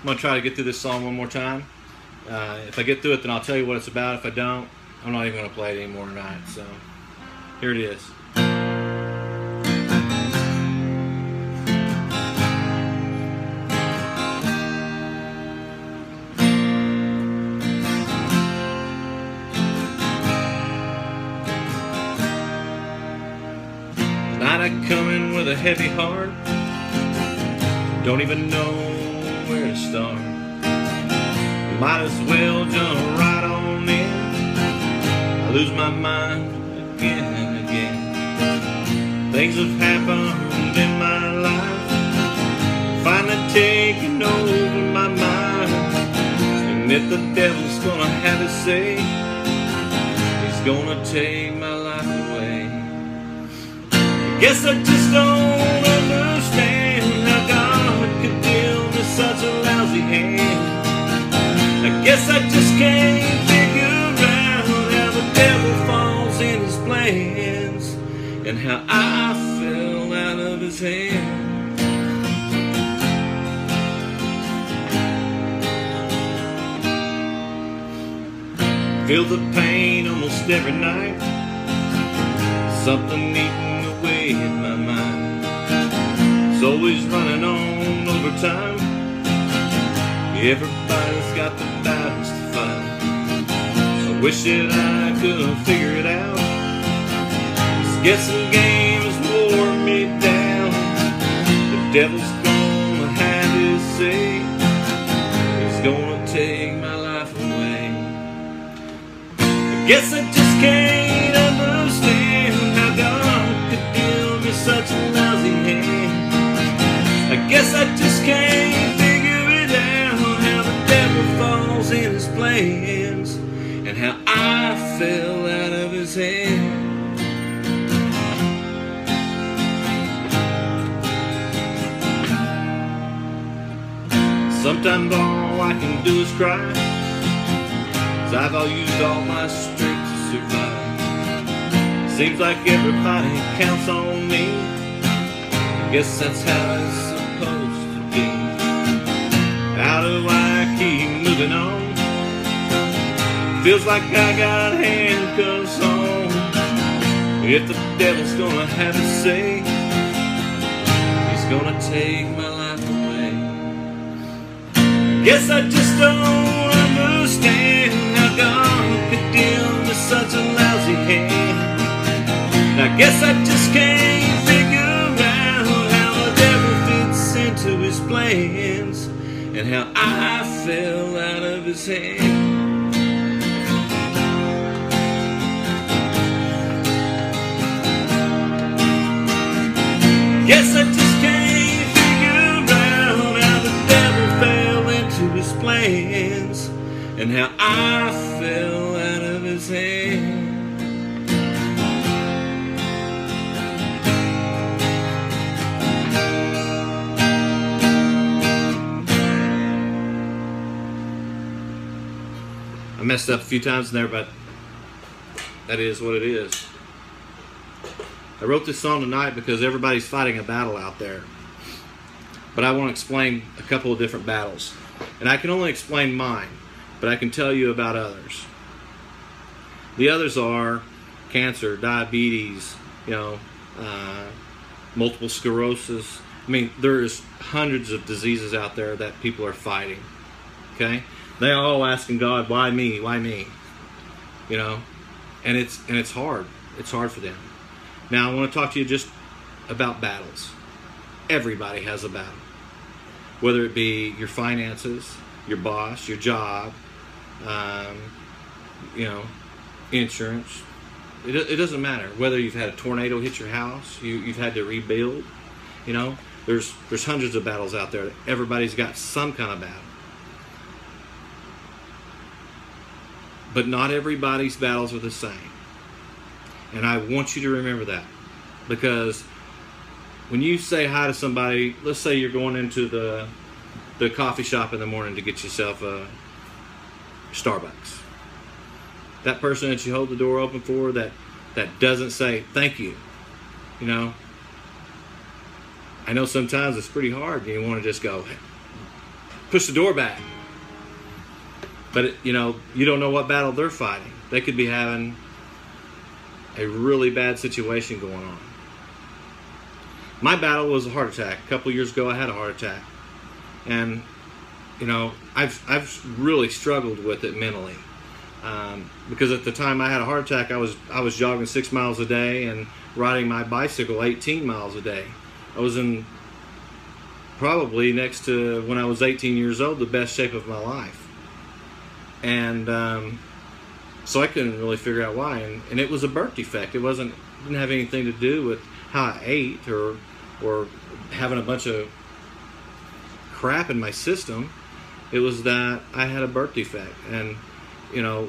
I'm going to try to get through this song one more time. If I get through it, then I'll tell you what it's about. If I don't, I'm not even going to play it anymore tonight. So, here it is. Tonight I come in with a heavy heart. Don't even know where to start. Might as well jump right on in. I lose my mind again and again. Things have happened in my life, finally taking over my mind. And if the devil's gonna have his say, he's gonna take my life away. I guess I just don't understand how God could deal me such a lousy hand. I guess I just can't figure out how the devil falls in his plans and how I fell out of his hand. Feel the pain almost every night, something eating away at my mind. It's always running on overtime. Everybody's got the battles to fight. I wish that I could figure it out. This guessing game has worn me down. The devil's gonna have his say. He's gonna take my life away. I guess I just can't understand how God could deal me such a lousy hand. I guess I just can't figure it out, how the devil falls in his plans and how I fell out of his hand. Sometimes all I can do is cry, 'cause I've all used all my strength to survive. Seems like everybody counts on me. I guess that's how it's supposed to be. How do I keep moving on? Feels like I got handcuffs on. If the devil's gonna have his say, he's gonna take my life away. Guess I just don't understand how God could deal with such a lousy hand. I guess I just can't figure out how the devil fits into his plans and how I fell out of his hand. Guess I just can't figure out how the devil fell into his plans and how I fell out of his hand. I messed up a few times in there, but that is what it is. I wrote this song tonight because everybody's fighting a battle out there. But I want to explain a couple of different battles. And I can only explain mine, but I can tell you about others. The others are cancer, diabetes, multiple sclerosis. I mean, there's hundreds of diseases out there that people are fighting. Okay? They're all asking God, why me? Why me? And it's hard. It's hard for them. Now, I want to talk to you just about battles. Everybody has a battle. Whether it be your finances, your boss, your job, insurance. It doesn't matter. Whether you've had a tornado hit your house, you've had to rebuild. There's hundreds of battles out there. Everybody's got some kind of battle. But not everybody's battles are the same. And I want you to remember that. Because when you say hi to somebody, let's say you're going into the coffee shop in the morning to get yourself a Starbucks. That person that you hold the door open for that doesn't say thank you. I know sometimes it's pretty hard and you want to just go, push the door back. But, you know, you don't know what battle they're fighting. They could be having a really bad situation going on. My battle was a heart attack. A couple years ago, I had a heart attack. And, you know, I've really struggled with it mentally. Because at the time I had a heart attack, I was jogging 6 miles a day and riding my bicycle 18 miles a day. I was in probably next to, when I was 18 years old, the best shape of my life. And so I couldn't really figure out why. And it was a birth defect. It didn't have anything to do with how I ate or having a bunch of crap in my system. It was that I had a birth defect. And, you know,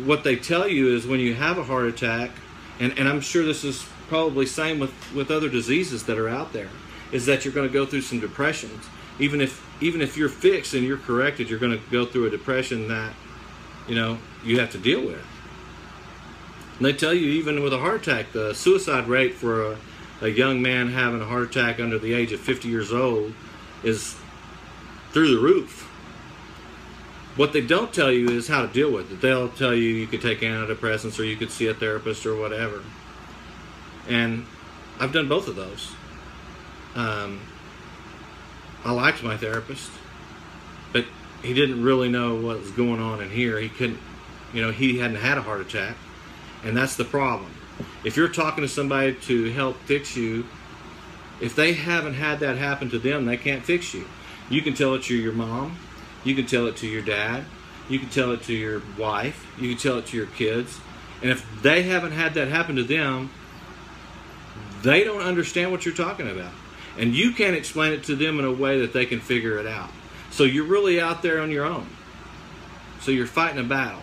what they tell you is when you have a heart attack, and I'm sure this is probably same with other diseases that are out there, is that you're going to go through some depressions. Even if you're fixed and you're corrected, you're going to go through a depression that, you know, you have to deal with. And they tell you even with a heart attack, the suicide rate for a young man having a heart attack under the age of 50 years old is through the roof. What they don't tell you is how to deal with it. They'll tell you you could take antidepressants or you could see a therapist or whatever. And I've done both of those. I liked my therapist, but he didn't really know what was going on in here. He couldn't, you know, he hadn't had a heart attack, and that's the problem. If you're talking to somebody to help fix you, if they haven't had that happen to them, they can't fix you. You can tell it to your mom, you can tell it to your dad, you can tell it to your wife, you can tell it to your kids, and if they haven't had that happen to them, they don't understand what you're talking about. And you can't explain it to them in a way that they can figure it out. So you're really out there on your own. So you're fighting a battle.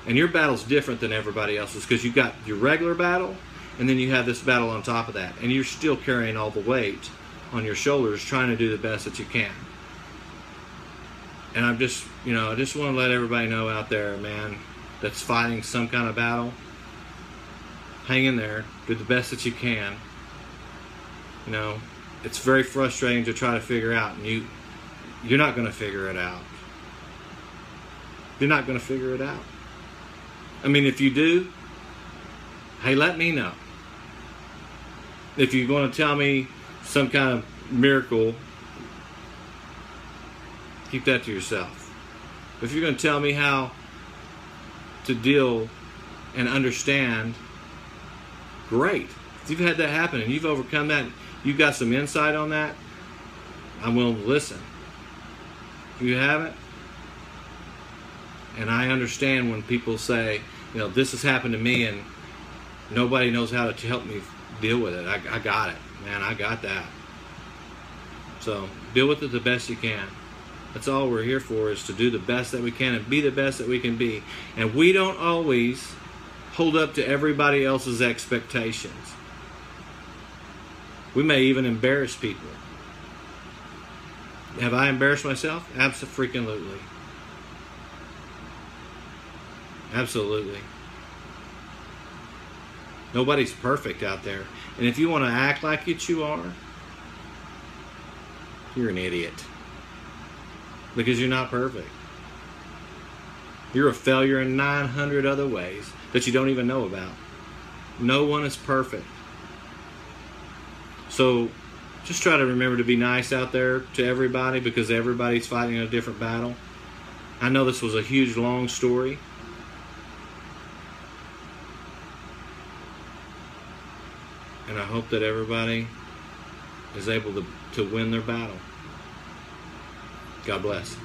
And your battle's different than everybody else's because you've got your regular battle and then you have this battle on top of that. And you're still carrying all the weight on your shoulders trying to do the best that you can. And I just want to let everybody know out there, man, that's fighting some kind of battle, hang in there, do the best that you can. You know, it's very frustrating to try to figure out, and you're not going to figure it out. You're not going to figure it out. I mean, if you do, hey, let me know. If you're going to tell me some kind of miracle, keep that to yourself. If you're going to tell me how to deal and understand, great. If you've had that happen and you've overcome that, you've got some insight on that, I'm willing to listen. If you haven't, and I understand when people say, you know, this has happened to me and nobody knows how to help me deal with it. I got it, man. I got that. So deal with it the best you can. That's all we're here for, is to do the best that we can and be the best that we can be. And we don't always hold up to everybody else's expectations. We may even embarrass people. Have I embarrassed myself? Abso-freaking-lutely. Absolutely. Nobody's perfect out there. And if you want to act like it, you are, you're an idiot. Because you're not perfect. You're a failure in 900 other ways that you don't even know about. No one is perfect. So just try to remember to be nice out there to everybody, because everybody's fighting a different battle. I know this was a huge, long story. And I hope that everybody is able to win their battle. God bless.